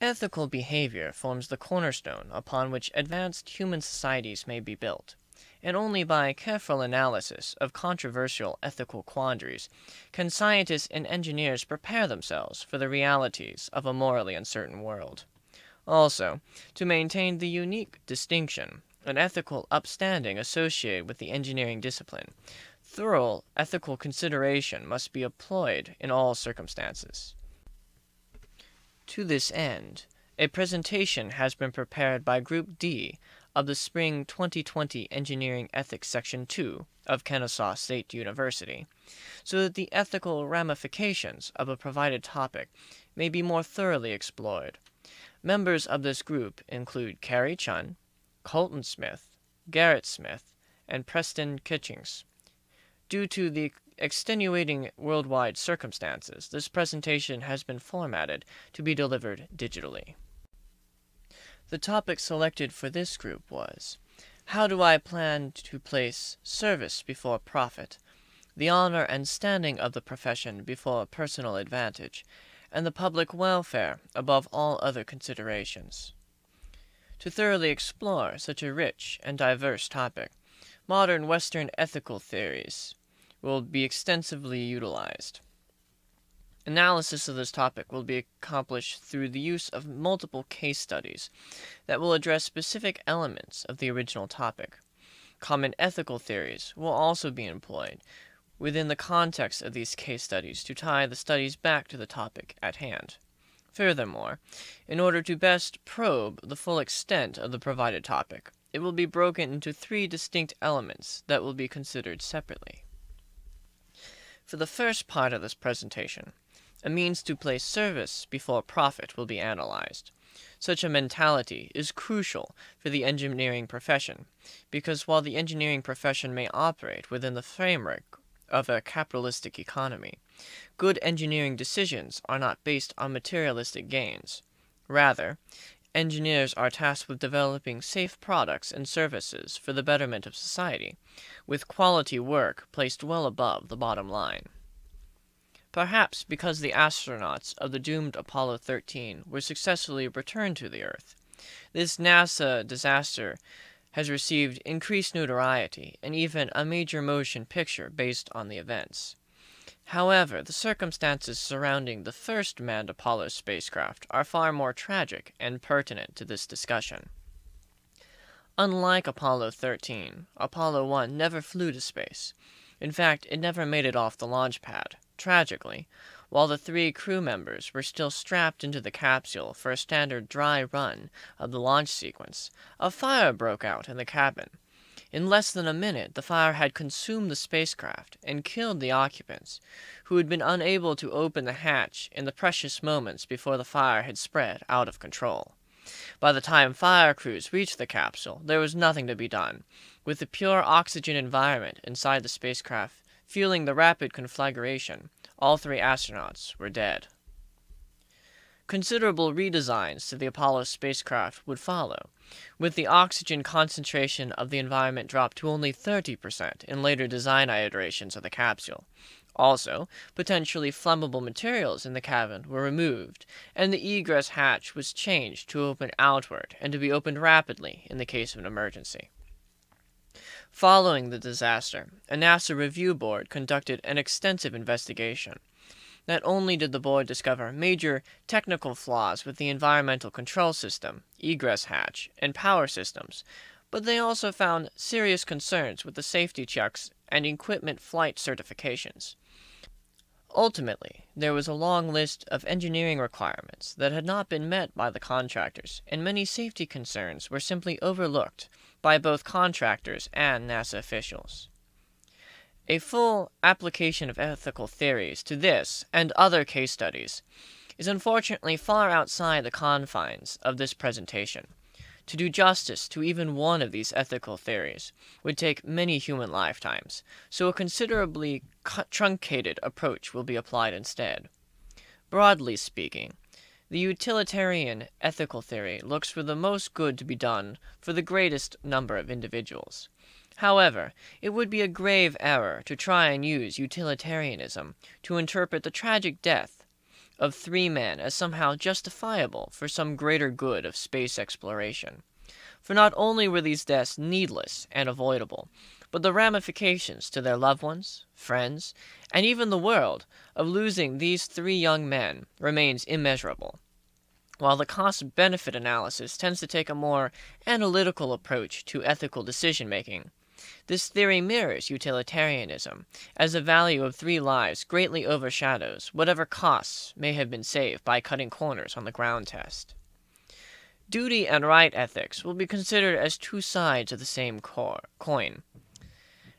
Ethical behavior forms the cornerstone upon which advanced human societies may be built, and only by careful analysis of controversial ethical quandaries can scientists and engineers prepare themselves for the realities of a morally uncertain world. Also, to maintain the unique distinction and ethical upstanding associated with the engineering discipline, thorough ethical consideration must be employed in all circumstances. To this end, a presentation has been prepared by Group D of the Spring 2020 Engineering Ethics Section 2 of Kennesaw State University, so that the ethical ramifications of a provided topic may be more thoroughly explored. Members of this group include Cary C, Colton Smith, Garrett Smith, and Preston Kitchings. Due to the extenuating worldwide circumstances, this presentation has been formatted to be delivered digitally. The topic selected for this group was, "How do I plan to place service before profit, the honor and standing of the profession before personal advantage, and the public welfare above all other considerations?" To thoroughly explore such a rich and diverse topic, modern Western ethical theories will be extensively utilized. Analysis of this topic will be accomplished through the use of multiple case studies that will address specific elements of the original topic. Common ethical theories will also be employed within the context of these case studies to tie the studies back to the topic at hand. Furthermore, in order to best probe the full extent of the provided topic, it will be broken into 3 distinct elements that will be considered separately. For the first part of this presentation, a means to place service before profit will be analyzed. Such a mentality is crucial for the engineering profession, because while the engineering profession may operate within the framework of a capitalistic economy, good engineering decisions are not based on materialistic gains. Rather, engineers are tasked with developing safe products and services for the betterment of society, with quality work placed well above the bottom line. Perhaps because the astronauts of the doomed Apollo 13 were successfully returned to the Earth, this NASA disaster has received increased notoriety and even a major motion picture based on the events. However, the circumstances surrounding the first manned Apollo spacecraft are far more tragic and pertinent to this discussion. Unlike Apollo 13, Apollo 1 never flew to space. In fact, it never made it off the launch pad. Tragically, while the 3 crew members were still strapped into the capsule for a standard dry run of the launch sequence, a fire broke out in the cabin. In less than a minute, the fire had consumed the spacecraft and killed the occupants, who had been unable to open the hatch in the precious moments before the fire had spread out of control. By the time fire crews reached the capsule, there was nothing to be done. With the pure oxygen environment inside the spacecraft fueling the rapid conflagration, all 3 astronauts were dead. Considerable redesigns to the Apollo spacecraft would follow, with the oxygen concentration of the environment dropped to only 30% in later design iterations of the capsule. Also, potentially flammable materials in the cabin were removed, and the egress hatch was changed to open outward and to be opened rapidly in the case of an emergency. Following the disaster, a NASA review board conducted an extensive investigation. Not only did the board discover major technical flaws with the environmental control system, egress hatch, and power systems, but they also found serious concerns with the safety checks and equipment flight certifications. Ultimately, there was a long list of engineering requirements that had not been met by the contractors, and many safety concerns were simply overlooked by both contractors and NASA officials. A full application of ethical theories to this and other case studies is unfortunately far outside the confines of this presentation. To do justice to even one of these ethical theories would take many human lifetimes, so a considerably truncated approach will be applied instead. Broadly speaking, the utilitarian ethical theory looks for the most good to be done for the greatest number of individuals. However, it would be a grave error to try and use utilitarianism to interpret the tragic death of 3 men as somehow justifiable for some greater good of space exploration. For not only were these deaths needless and avoidable, but the ramifications to their loved ones, friends, and even the world of losing these 3 young men remains immeasurable. While the cost-benefit analysis tends to take a more analytical approach to ethical decision-making, this theory mirrors utilitarianism, as the value of 3 lives greatly overshadows whatever costs may have been saved by cutting corners on the ground test. Duty and right ethics will be considered as 2 sides of the same coin,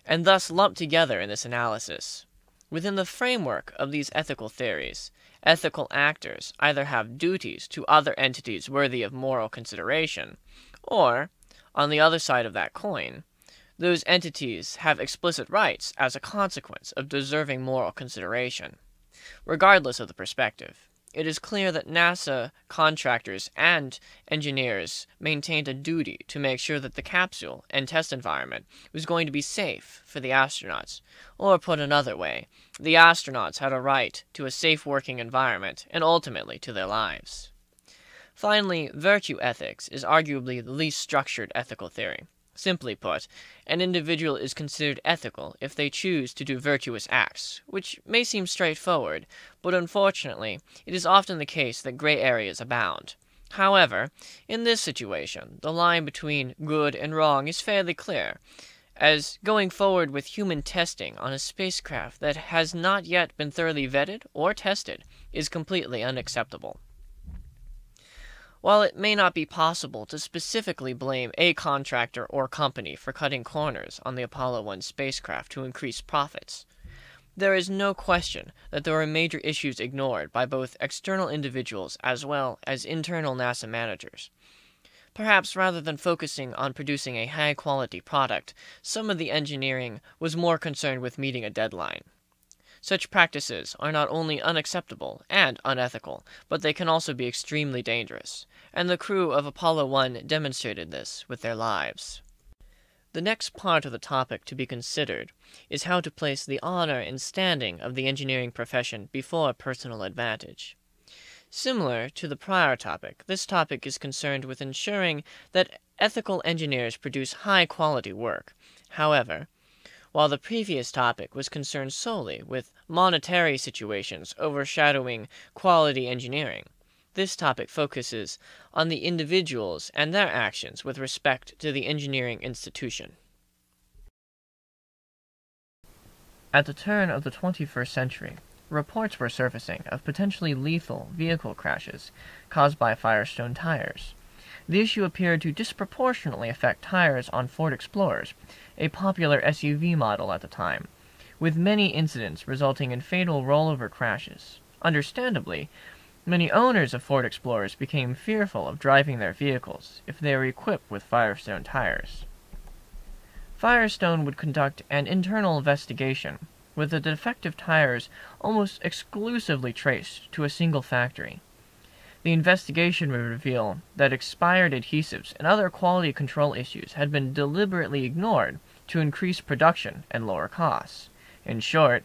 and thus lumped together in this analysis. Within the framework of these ethical theories, ethical actors either have duties to other entities worthy of moral consideration, or, on the other side of that coin, those entities have explicit rights as a consequence of deserving moral consideration. Regardless of the perspective, it is clear that NASA contractors and engineers maintained a duty to make sure that the capsule and test environment was going to be safe for the astronauts, or put another way, the astronauts had a right to a safe working environment and ultimately to their lives. Finally, virtue ethics is arguably the least structured ethical theory. Simply put, an individual is considered ethical if they choose to do virtuous acts, which may seem straightforward, but unfortunately, it is often the case that gray areas abound. However, in this situation, the line between good and wrong is fairly clear, as going forward with human testing on a spacecraft that has not yet been thoroughly vetted or tested is completely unacceptable. While it may not be possible to specifically blame a contractor or company for cutting corners on the Apollo 1 spacecraft to increase profits, there is no question that there were major issues ignored by both external individuals as well as internal NASA managers. Perhaps rather than focusing on producing a high-quality product, some of the engineering was more concerned with meeting a deadline. Such practices are not only unacceptable and unethical, but they can also be extremely dangerous, and the crew of Apollo 1 demonstrated this with their lives. The next part of the topic to be considered is how to place the honor and standing of the engineering profession before personal advantage. Similar to the prior topic, this topic is concerned with ensuring that ethical engineers produce high-quality work. However, while the previous topic was concerned solely with monetary situations overshadowing quality engineering, this topic focuses on the individuals and their actions with respect to the engineering institution. At the turn of the 21st century, reports were surfacing of potentially lethal vehicle crashes caused by Firestone tires. The issue appeared to disproportionately affect tires on Ford Explorers, a popular SUV model at the time, with many incidents resulting in fatal rollover crashes. Understandably, many owners of Ford Explorers became fearful of driving their vehicles if they were equipped with Firestone tires. Firestone would conduct an internal investigation, with the defective tires almost exclusively traced to a single factory. The investigation would reveal that expired adhesives and other quality control issues had been deliberately ignored to increase production and lower costs. In short,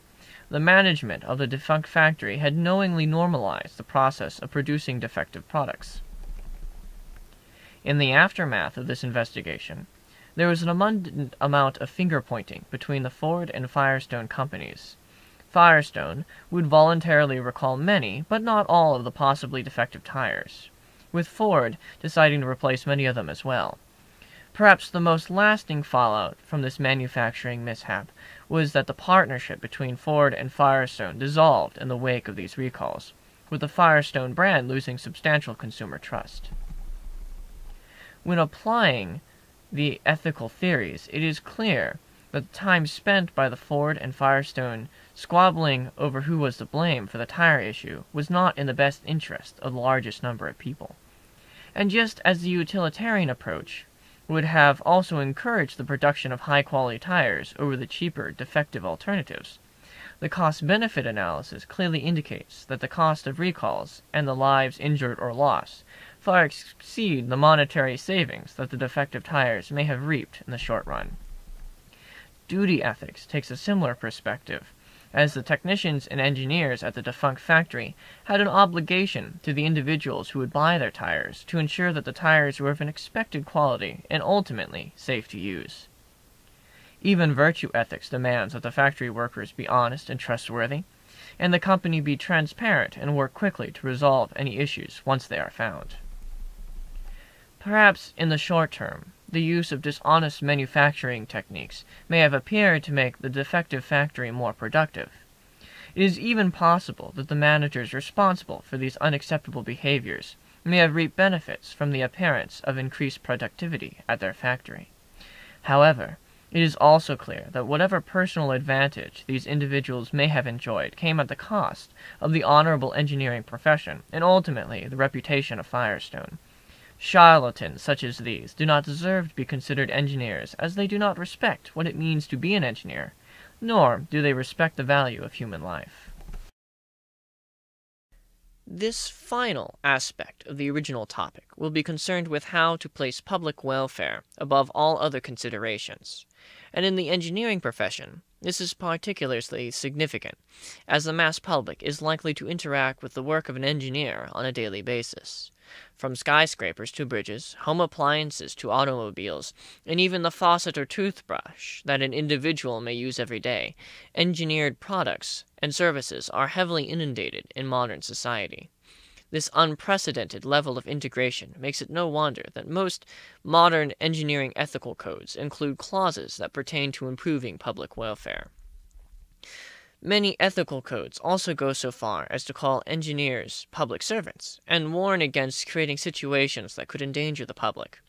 the management of the defunct factory had knowingly normalized the process of producing defective products. In the aftermath of this investigation, there was an abundant amount of finger-pointing between the Ford and Firestone companies. Firestone would voluntarily recall many, but not all, of the possibly defective tires, with Ford deciding to replace many of them as well. Perhaps the most lasting fallout from this manufacturing mishap was that the partnership between Ford and Firestone dissolved in the wake of these recalls, with the Firestone brand losing substantial consumer trust. When applying the ethical theories, it is clear that the time spent by the Ford and Firestone squabbling over who was to blame for the tire issue was not in the best interest of the largest number of people. And just as the utilitarian approach would have also encouraged the production of high-quality tires over the cheaper, defective alternatives, the cost-benefit analysis clearly indicates that the cost of recalls and the lives injured or lost far exceed the monetary savings that the defective tires may have reaped in the short run. Duty ethics takes a similar perspective as the technicians and engineers at the defunct factory had an obligation to the individuals who would buy their tires to ensure that the tires were of an expected quality and ultimately safe to use. Even virtue ethics demands that the factory workers be honest and trustworthy, and the company be transparent and work quickly to resolve any issues once they are found. Perhaps in the short term, the use of dishonest manufacturing techniques may have appeared to make the defective factory more productive. It is even possible that the managers responsible for these unacceptable behaviors may have reaped benefits from the appearance of increased productivity at their factory. However, it is also clear that whatever personal advantage these individuals may have enjoyed came at the cost of the honorable engineering profession and ultimately the reputation of Firestone. Charlatans such as these do not deserve to be considered engineers, as they do not respect what it means to be an engineer, nor do they respect the value of human life. This final aspect of the original topic will be concerned with how to place public welfare above all other considerations. And in the engineering profession, this is particularly significant, as the mass public is likely to interact with the work of an engineer on a daily basis. From skyscrapers to bridges, home appliances to automobiles, and even the faucet or toothbrush that an individual may use every day, engineered products and services are heavily inundated in modern society. This unprecedented level of integration makes it no wonder that most modern engineering ethical codes include clauses that pertain to improving public welfare. Many ethical codes also go so far as to call engineers public servants and warn against creating situations that could endanger the public.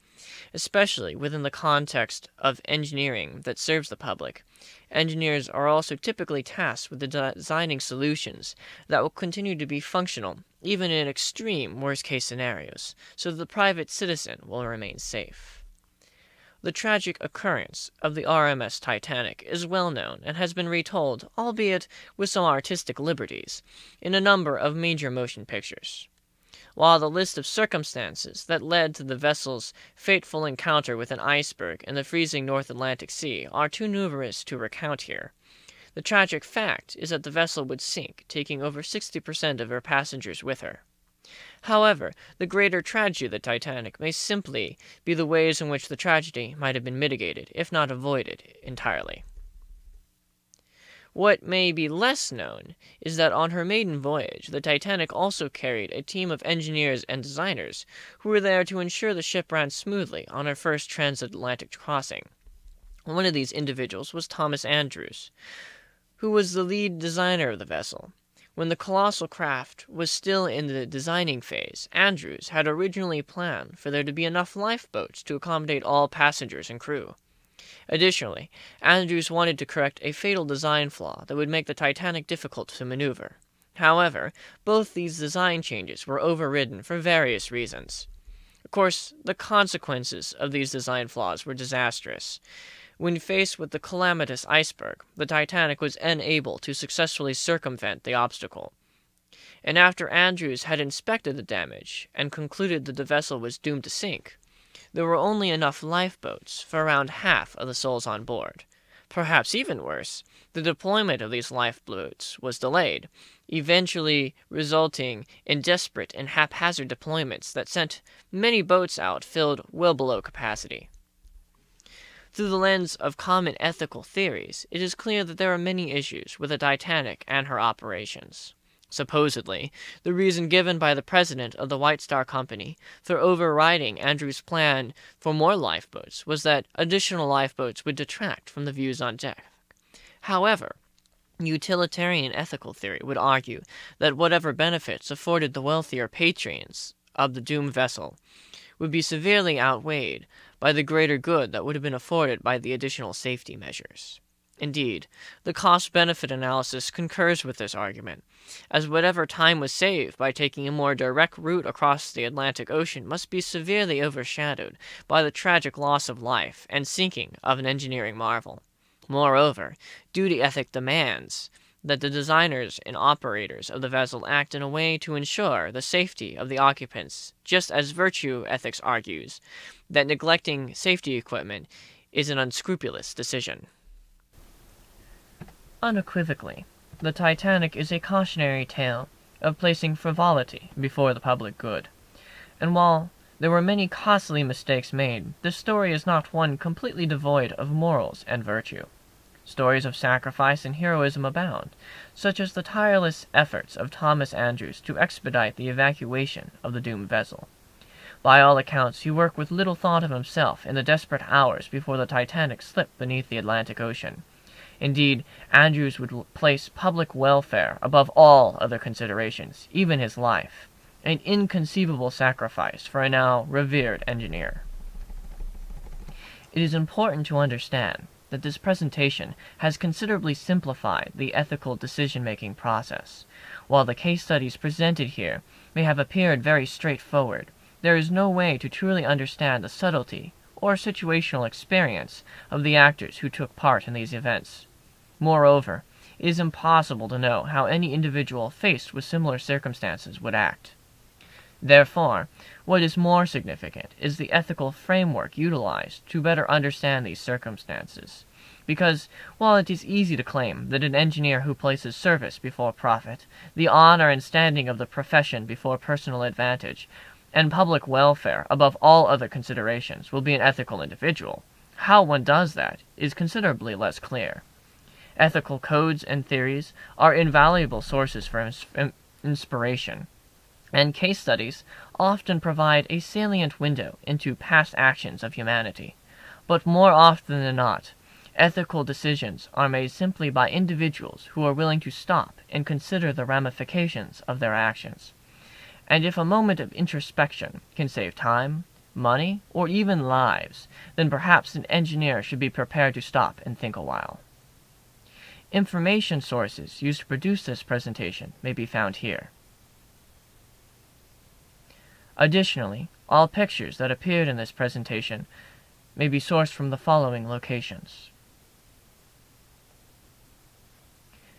Especially within the context of engineering that serves the public, engineers are also typically tasked with designing solutions that will continue to be functional even in extreme worst-case scenarios, so that the private citizen will remain safe. The tragic occurrence of the RMS Titanic is well known and has been retold, albeit with some artistic liberties, in a number of major motion pictures. While the list of circumstances that led to the vessel's fateful encounter with an iceberg in the freezing North Atlantic Sea are too numerous to recount here, the tragic fact is that the vessel would sink, taking over 60% of her passengers with her. However, the greater tragedy of the Titanic may simply be the ways in which the tragedy might have been mitigated, if not avoided, entirely. What may be less known is that on her maiden voyage, the Titanic also carried a team of engineers and designers who were there to ensure the ship ran smoothly on her first transatlantic crossing. One of these individuals was Thomas Andrews, who was the lead designer of the vessel. When the colossal craft was still in the designing phase, Andrews had originally planned for there to be enough lifeboats to accommodate all passengers and crew. Additionally, Andrews wanted to correct a fatal design flaw that would make the Titanic difficult to maneuver. However, both these design changes were overridden for various reasons. Of course, the consequences of these design flaws were disastrous. When faced with the calamitous iceberg, the Titanic was unable to successfully circumvent the obstacle. And after Andrews had inspected the damage and concluded that the vessel was doomed to sink, there were only enough lifeboats for around half of the souls on board. Perhaps even worse, the deployment of these lifeboats was delayed, eventually resulting in desperate and haphazard deployments that sent many boats out filled well below capacity. Through the lens of common ethical theories, it is clear that there are many issues with the Titanic and her operations. Supposedly, the reason given by the president of the White Star Company for overriding Andrews' plan for more lifeboats was that additional lifeboats would detract from the views on deck. However, utilitarian ethical theory would argue that whatever benefits afforded the wealthier patrons of the doomed vessel would be severely outweighed by the greater good that would have been afforded by the additional safety measures. Indeed, the cost-benefit analysis concurs with this argument, as whatever time was saved by taking a more direct route across the Atlantic Ocean must be severely overshadowed by the tragic loss of life and sinking of an engineering marvel. Moreover, duty ethic demands that the designers and operators of the vessel act in a way to ensure the safety of the occupants, just as virtue ethics argues that neglecting safety equipment is an unscrupulous decision. Unequivocally, the Titanic is a cautionary tale of placing frivolity before the public good. And while there were many costly mistakes made, this story is not one completely devoid of morals and virtue. Stories of sacrifice and heroism abound, such as the tireless efforts of Thomas Andrews to expedite the evacuation of the doomed vessel. By all accounts, he worked with little thought of himself in the desperate hours before the Titanic slipped beneath the Atlantic Ocean. Indeed, Andrews would place public welfare above all other considerations, even his life, an inconceivable sacrifice for a now revered engineer. It is important to understand that this presentation has considerably simplified the ethical decision-making process. While the case studies presented here may have appeared very straightforward, there is no way to truly understand the subtlety or situational experience of the actors who took part in these events. Moreover, it is impossible to know how any individual faced with similar circumstances would act. Therefore, what is more significant is the ethical framework utilized to better understand these circumstances, because while it is easy to claim that an engineer who places service before profit, the honor and standing of the profession before personal advantage, and public welfare above all other considerations will be an ethical individual, how one does that is considerably less clear. Ethical codes and theories are invaluable sources for inspiration, and case studies often provide a salient window into past actions of humanity. But more often than not, ethical decisions are made simply by individuals who are willing to stop and consider the ramifications of their actions. And if a moment of introspection can save time, money, or even lives, then perhaps an engineer should be prepared to stop and think a while. Information sources used to produce this presentation may be found here. Additionally, all pictures that appeared in this presentation may be sourced from the following locations.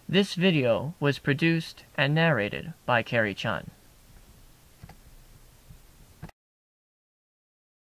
This video was produced and narrated by Cary C.